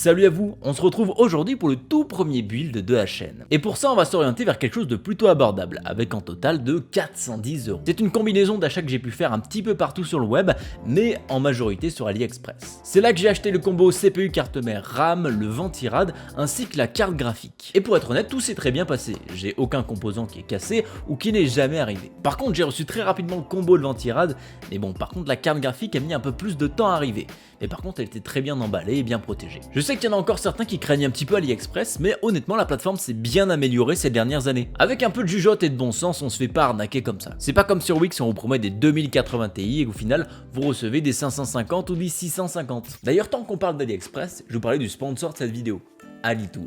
Salut à vous, on se retrouve aujourd'hui pour le tout premier build de la chaîne. Et pour ça on va s'orienter vers quelque chose de plutôt abordable, avec un total de 410 €. C'est une combinaison d'achats que j'ai pu faire un petit peu partout sur le web, mais en majorité sur AliExpress. C'est là que j'ai acheté le combo CPU carte mère RAM, le Ventirad, ainsi que la carte graphique. Et pour être honnête, tout s'est très bien passé, j'ai aucun composant qui est cassé ou qui n'est jamais arrivé. Par contre j'ai reçu très rapidement le combo de Ventirad, mais bon par contre la carte graphique a mis un peu plus de temps à arriver. Mais par contre elle était très bien emballée et bien protégée. Je sais qu'il y en a encore certains qui craignent un petit peu AliExpress, mais honnêtement la plateforme s'est bien améliorée ces dernières années. Avec un peu de jugeote et de bon sens, on se fait pas arnaquer comme ça. C'est pas comme sur Wix où on vous promet des 2080 Ti et qu'au final vous recevez des 550 ou des 650. D'ailleurs tant qu'on parle d'AliExpress, je vous parlais du sponsor de cette vidéo. AliTools.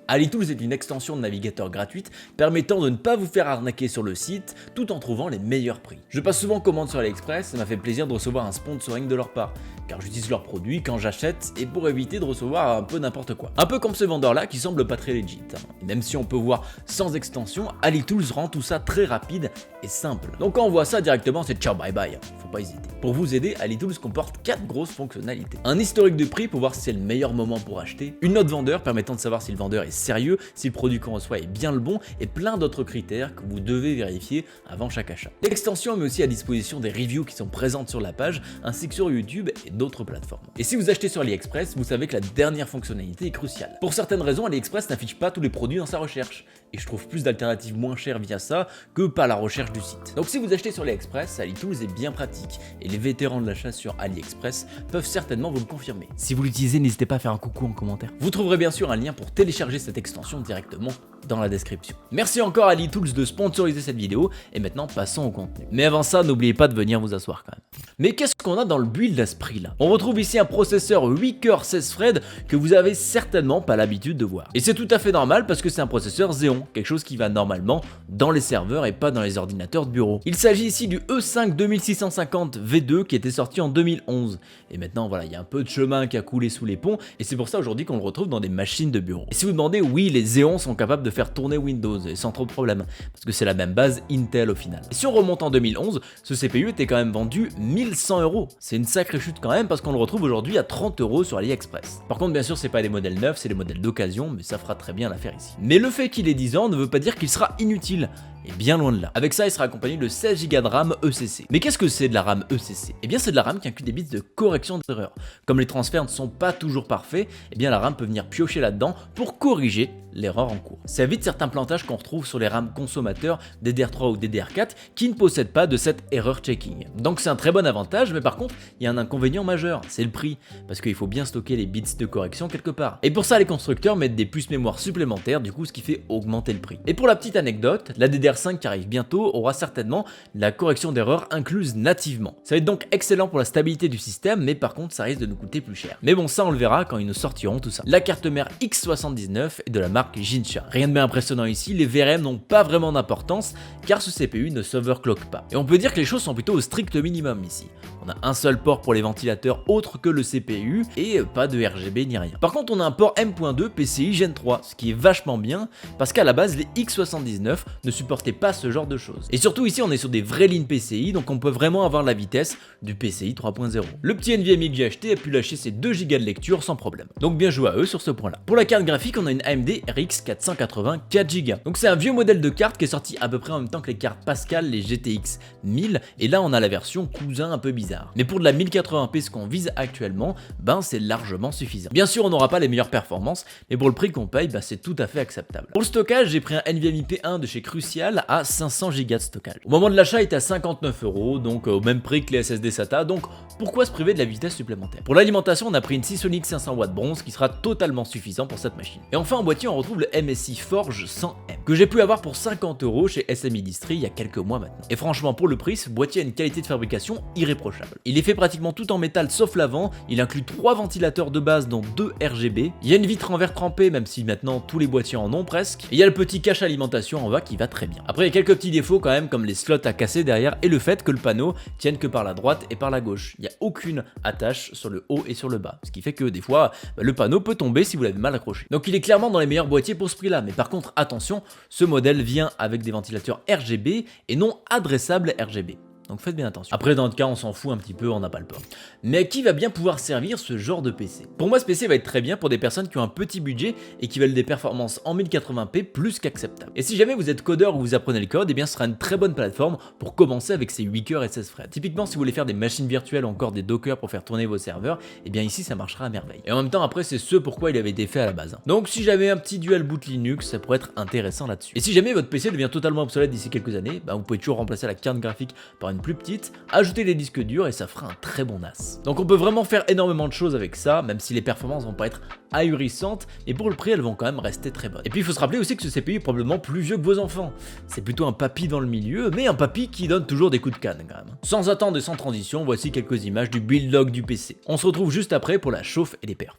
AliTools est une extension de navigateur gratuite permettant de ne pas vous faire arnaquer sur le site tout en trouvant les meilleurs prix. Je passe souvent commande sur AliExpress, ça m'a fait plaisir de recevoir un sponsoring de leur part, car j'utilise leurs produits quand j'achète et pour éviter de recevoir un peu n'importe quoi. Un peu comme ce vendeur là qui semble pas très legit. Et même si on peut voir sans extension, AliTools rend tout ça très rapide et simple. Donc quand on voit ça directement c'est ciao bye bye, faut pas hésiter. Pour vous aider, AliTools comporte 4 grosses fonctionnalités. Un historique de prix pour voir si c'est le meilleur moment pour acheter, une note vendeur permettant de savoir si le vendeur est sérieux, si le produit qu'on reçoit est bien le bon et plein d'autres critères que vous devez vérifier avant chaque achat. L'extension met aussi à disposition des reviews qui sont présentes sur la page ainsi que sur YouTube et d'autres plateformes. Et si vous achetez sur AliExpress, vous savez que la dernière fonctionnalité est cruciale. Pour certaines raisons, AliExpress n'affiche pas tous les produits dans sa recherche et je trouve plus d'alternatives moins chères via ça que par la recherche du site. Donc si vous achetez sur AliExpress, AliTools est bien pratique et les vétérans de l'achat sur AliExpress peuvent certainement vous le confirmer. Si vous l'utilisez, n'hésitez pas à faire un coucou en commentaire. Vous trouverez bien sûr un lien pour télécharger cette extension directement dans la description. Merci encore à AliTools de sponsoriser cette vidéo et maintenant passons au contenu. Mais avant ça, n'oubliez pas de venir vous asseoir quand même. Mais qu'est-ce qu'on a dans le build à ce prix là? On retrouve ici un processeur 8 Core 16 threads que vous avez certainement pas l'habitude de voir. Et c'est tout à fait normal parce que c'est un processeur Xeon, quelque chose qui va normalement dans les serveurs et pas dans les ordinateurs de bureau. Il s'agit ici du E5 2650 V2 qui était sorti en 2011. Et maintenant voilà, il y a un peu de chemin qui a coulé sous les ponts et c'est pour ça aujourd'hui qu'on le retrouve dans des machines de bureau. Et si vous demandez, oui, les Xeon sont capables de faire tourner Windows et sans trop de problème parce que c'est la même base Intel au final. Et si on remonte en 2011, ce CPU était quand même vendu 1100 €. C'est une sacrée chute quand même parce qu'on le retrouve aujourd'hui à 30 € sur AliExpress. Par contre bien sûr c'est pas des modèles neufs, c'est des modèles d'occasion, mais ça fera très bien l'affaire ici. Mais le fait qu'il ait 10 ans ne veut pas dire qu'il sera inutile. Et bien loin de là. Avec ça, il sera accompagné de 16 Go de RAM ECC. Mais qu'est-ce que c'est de la RAM ECC? Eh bien, c'est de la RAM qui inclut des bits de correction d'erreurs. Comme les transferts ne sont pas toujours parfaits, eh bien la RAM peut venir piocher là-dedans pour corriger l'erreur en cours. Ça évite certains plantages qu'on retrouve sur les RAM consommateurs DDR3 ou DDR4 qui ne possèdent pas de cette error checking. Donc c'est un très bon avantage, mais par contre, il y a un inconvénient majeur, c'est le prix, parce qu'il faut bien stocker les bits de correction quelque part. Et pour ça, les constructeurs mettent des puces mémoire supplémentaires, du coup ce qui fait augmenter le prix. Et pour la petite anecdote, la DDR5 qui arrive bientôt aura certainement la correction d'erreurs incluse nativement. Ça va être donc excellent pour la stabilité du système, mais par contre ça risque de nous coûter plus cher. Mais bon, ça on le verra quand ils nous sortiront tout ça. La carte mère X79 est de la marque Jinsha. Rien de bien impressionnant ici, les VRM n'ont pas vraiment d'importance car ce CPU ne s'overclock pas. Et on peut dire que les choses sont plutôt au strict minimum ici. On a un seul port pour les ventilateurs autre que le CPU et pas de RGB ni rien. Par contre on a un port M.2 PCI Gen 3, ce qui est vachement bien parce qu'à la base les X79 ne supportaient pas ce genre de choses. Et surtout ici on est sur des vraies lignes PCI donc on peut vraiment avoir la vitesse du PCI 3.0. Le petit NVMe que j'ai acheté a pu lâcher ses 2 Go de lecture sans problème. Donc bien joué à eux sur ce point là. Pour la carte graphique on a une AMD RX 480 4 Go. Donc c'est un vieux modèle de carte qui est sorti à peu près en même temps que les cartes Pascal, les GTX 1000 et là on a la version cousin un peu bizarre. Mais pour de la 1080p ce qu'on vise actuellement, ben c'est largement suffisant. Bien sûr on n'aura pas les meilleures performances mais pour le prix qu'on paye c'est tout à fait acceptable. Pour le stockage j'ai pris un NVMe P1 de chez Crucial à 500 Go de stockage. Au moment de l'achat il était à 59 €, donc au même prix que les SSD SATA, donc pourquoi se priver de la vitesse supplémentaire? Pour l'alimentation on a pris une Seasonic 500 W bronze qui sera totalement suffisant pour cette machine. Et enfin en boîtier on retrouve le MSI Forge 100M que j'ai pu avoir pour 50 € chez SMI Distri il y a quelques mois maintenant. Et franchement pour le prix ce boîtier a une qualité de fabrication irréprochable. Il est fait pratiquement tout en métal sauf l'avant, il inclut 3 ventilateurs de base dont 2 RGB, il y a une vitre en verre trempé même si maintenant tous les boîtiers en ont presque, et il y a le petit cache alimentation en bas qui va très bien. Après il y a quelques petits défauts quand même comme les slots à casser derrière et le fait que le panneau tienne que par la droite et par la gauche. Il n'y a aucune attache sur le haut et sur le bas, ce qui fait que des fois le panneau peut tomber si vous l'avez mal accroché. Donc il est clairement dans les meilleurs boîtiers pour ce prix là, mais par contre attention, ce modèle vient avec des ventilateurs RGB et non adressables RGB. donc faites bien attention. Après dans notre cas on s'en fout un petit peu, on n'a pas le port. Mais à qui va bien pouvoir servir ce genre de PC? Pour moi ce PC va être très bien pour des personnes qui ont un petit budget et qui veulent des performances en 1080p plus qu'acceptables. Et si jamais vous êtes codeur ou vous apprenez le code, et bien ce sera une très bonne plateforme pour commencer avec ces 8 cœurs SSFred. Typiquement si vous voulez faire des machines virtuelles ou encore des dockers pour faire tourner vos serveurs, et bien ici ça marchera à merveille. Et en même temps après c'est ce pourquoi il avait été fait à la base. Donc si j'avais un petit dual boot Linux, ça pourrait être intéressant là-dessus. Et si jamais votre PC devient totalement obsolète d'ici quelques années, vous pouvez toujours remplacer la carte graphique par une plus petite, ajouter les disques durs et ça fera un très bon NAS. Donc on peut vraiment faire énormément de choses avec ça, même si les performances vont pas être ahurissantes, et pour le prix elles vont quand même rester très bonnes. Et puis il faut se rappeler aussi que ce CPU est probablement plus vieux que vos enfants. C'est plutôt un papy dans le milieu, mais un papy qui donne toujours des coups de canne quand même. Sans attendre et sans transition, voici quelques images du build log du PC. On se retrouve juste après pour la chauffe et les perfs.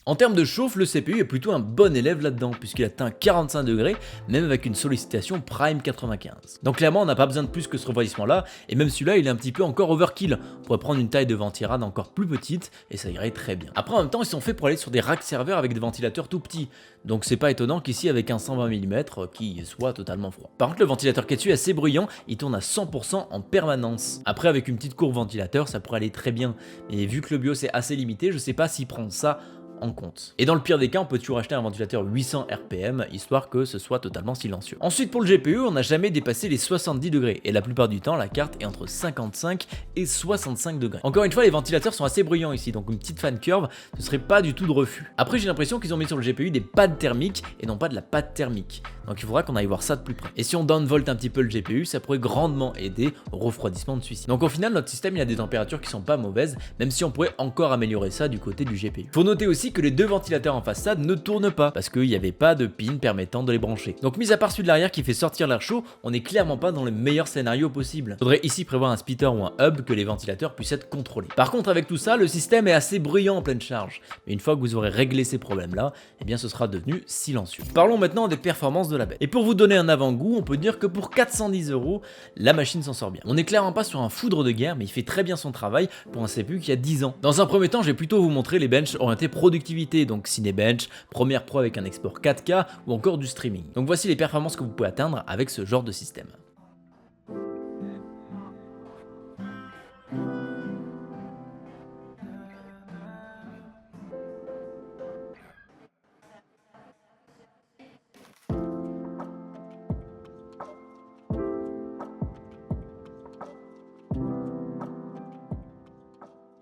En termes de chauffe, le CPU est plutôt un bon élève là-dedans, puisqu'il atteint 45 degrés, même avec une sollicitation Prime 95. Donc clairement, on n'a pas besoin de plus que ce refroidissement-là, et même celui-là, il est un petit peu encore overkill. On pourrait prendre une taille de ventirad encore plus petite, et ça irait très bien. Après, en même temps, ils sont faits pour aller sur des racks serveurs avec des ventilateurs tout petits, donc c'est pas étonnant qu'ici, avec un 120 mm, qui soit totalement froid. Par contre, le ventilateur qui est dessus est assez bruyant, il tourne à 100% en permanence. Après, avec une petite courbe ventilateur, ça pourrait aller très bien, mais vu que le BIOS est assez limité, je sais pas s'il prend ça en compte. Et dans le pire des cas, on peut toujours acheter un ventilateur 800 RPM, histoire que ce soit totalement silencieux. Ensuite, pour le GPU, on n'a jamais dépassé les 70 degrés, et la plupart du temps, la carte est entre 55 et 65 degrés. Encore une fois, les ventilateurs sont assez bruyants ici, donc une petite fan curve, ce serait pas du tout de refus. Après, j'ai l'impression qu'ils ont mis sur le GPU des pads thermiques, et non pas de la pâte thermique. Donc il faudra qu'on aille voir ça de plus près. Et si on downvolt un petit peu le GPU, ça pourrait grandement aider au refroidissement de celui-ci. Donc au final, notre système il a des températures qui sont pas mauvaises, même si on pourrait encore améliorer ça du côté du GPU. Faut noter aussi que les deux ventilateurs en façade ne tournent pas, parce qu'il n'y avait pas de pin permettant de les brancher. Donc mis à part celui de l'arrière qui fait sortir l'air chaud, on n'est clairement pas dans le meilleur scénario possible. Faudrait ici prévoir un splitter ou un hub que les ventilateurs puissent être contrôlés. Par contre avec tout ça, le système est assez bruyant en pleine charge. Mais une fois que vous aurez réglé ces problèmes là, eh bien ce sera devenu silencieux. Parlons maintenant des performances de la bête. Et pour vous donner un avant-goût, on peut dire que pour 410 €, la machine s'en sort bien. On n'est clairement pas sur un foudre de guerre, mais il fait très bien son travail pour un CPU qui a 10 ans. Dans un premier temps, je vais plutôt vous montrer les benches orientés productivité, donc Cinebench, Premiere Pro avec un export 4K ou encore du streaming. Donc voici les performances que vous pouvez atteindre avec ce genre de système.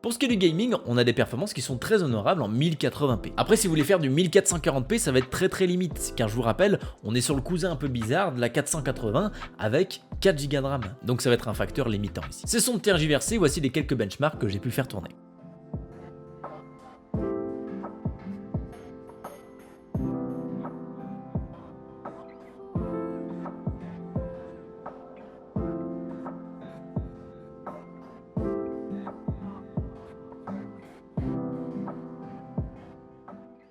Pour ce qui est du gaming, on a des performances qui sont très honorables en 1080p. Après, si vous voulez faire du 1440p, ça va être très limite, car je vous rappelle, on est sur le cousin un peu bizarre de la 480 avec 4 Go de RAM. Donc ça va être un facteur limitant ici. C'est son tergiversé, voici les quelques benchmarks que j'ai pu faire tourner.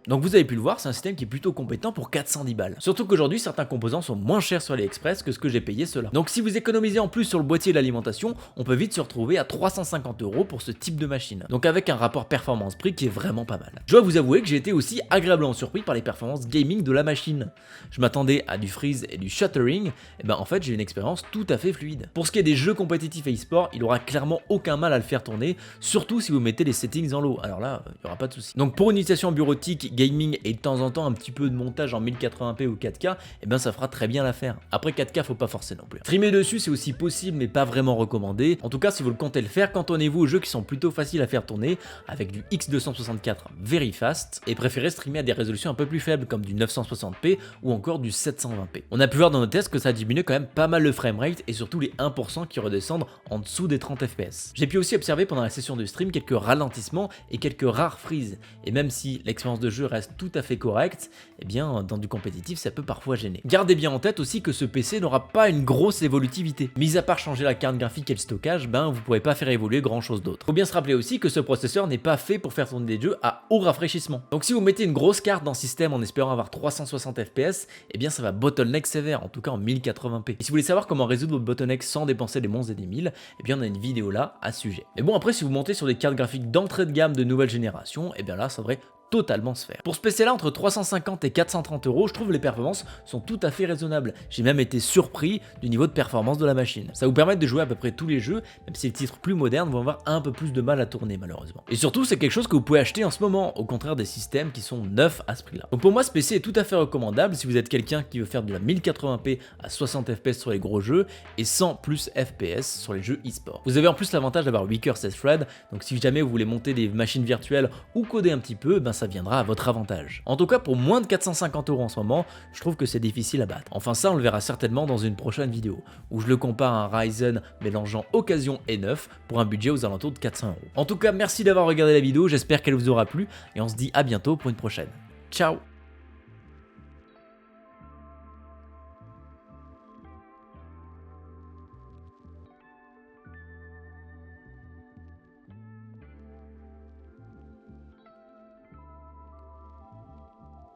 Donc vous avez pu le voir, c'est un système qui est plutôt compétent pour 410 balles. Surtout qu'aujourd'hui, certains composants sont moins chers sur AliExpress que ce que j'ai payé cela. Donc si vous économisez en plus sur le boîtier et l'alimentation, on peut vite se retrouver à 350 € pour ce type de machine. Donc avec un rapport performance-prix qui est vraiment pas mal. Je dois vous avouer que j'ai été aussi agréablement surpris par les performances gaming de la machine. Je m'attendais à du freeze et du shuttering, et ben en fait j'ai une expérience tout à fait fluide. Pour ce qui est des jeux compétitifs et e-sport, il aura clairement aucun mal à le faire tourner, surtout si vous mettez les settings en low. Alors là, il n'y aura pas de souci. Donc pour une utilisation bureautique, gaming et de temps en temps un petit peu de montage en 1080p ou 4K, et ben ça fera très bien l'affaire. Après 4K, faut pas forcer non plus. Streamer dessus c'est aussi possible mais pas vraiment recommandé. En tout cas, si vous le comptez le faire, cantonnez-vous aux jeux qui sont plutôt faciles à faire tourner avec du X264 very fast et préférez streamer à des résolutions un peu plus faibles comme du 960p ou encore du 720p. On a pu voir dans nos tests que ça diminue quand même pas mal le framerate et surtout les 1% qui redescendent en dessous des 30 fps. J'ai pu aussi observer pendant la session de stream quelques ralentissements et quelques rares freezes. Et même si l'expérience de jeu reste tout à fait correcte, eh bien dans du compétitif ça peut parfois gêner. Gardez bien en tête aussi que ce PC n'aura pas une grosse évolutivité. Mis à part changer la carte graphique et le stockage, ben vous pourrez pas faire évoluer grand chose d'autre. Faut bien se rappeler aussi que ce processeur n'est pas fait pour faire tourner des jeux à haut rafraîchissement. Donc si vous mettez une grosse carte dans le système en espérant avoir 360 fps, eh bien ça va bottleneck sévère, en tout cas en 1080p. Et si vous voulez savoir comment résoudre votre bottleneck sans dépenser des monstres et des mille, eh bien on a une vidéo là à ce sujet. Mais bon, après si vous montez sur des cartes graphiques d'entrée de gamme de nouvelle génération, eh bien là ça devrait totalement se faire. Pour ce PC là, entre 350 et 430 €, je trouve les performances sont tout à fait raisonnables. J'ai même été surpris du niveau de performance de la machine. Ça vous permet de jouer à peu près tous les jeux, même si les titres plus modernes vont avoir un peu plus de mal à tourner malheureusement. Et surtout, c'est quelque chose que vous pouvez acheter en ce moment, au contraire des systèmes qui sont neufs à ce prix là. Donc pour moi, ce PC est tout à fait recommandable si vous êtes quelqu'un qui veut faire de la 1080p à 60 fps sur les gros jeux et 100 plus fps sur les jeux e-sport. Vous avez en plus l'avantage d'avoir weaker thread, donc si jamais vous voulez monter des machines virtuelles ou coder un petit peu, ben ça viendra à votre avantage. En tout cas, pour moins de 450 € en ce moment, je trouve que c'est difficile à battre. Enfin ça, on le verra certainement dans une prochaine vidéo, où je le compare à un Ryzen mélangeant occasion et neuf pour un budget aux alentours de 400 €. En tout cas, merci d'avoir regardé la vidéo, j'espère qu'elle vous aura plu, et on se dit à bientôt pour une prochaine. Ciao!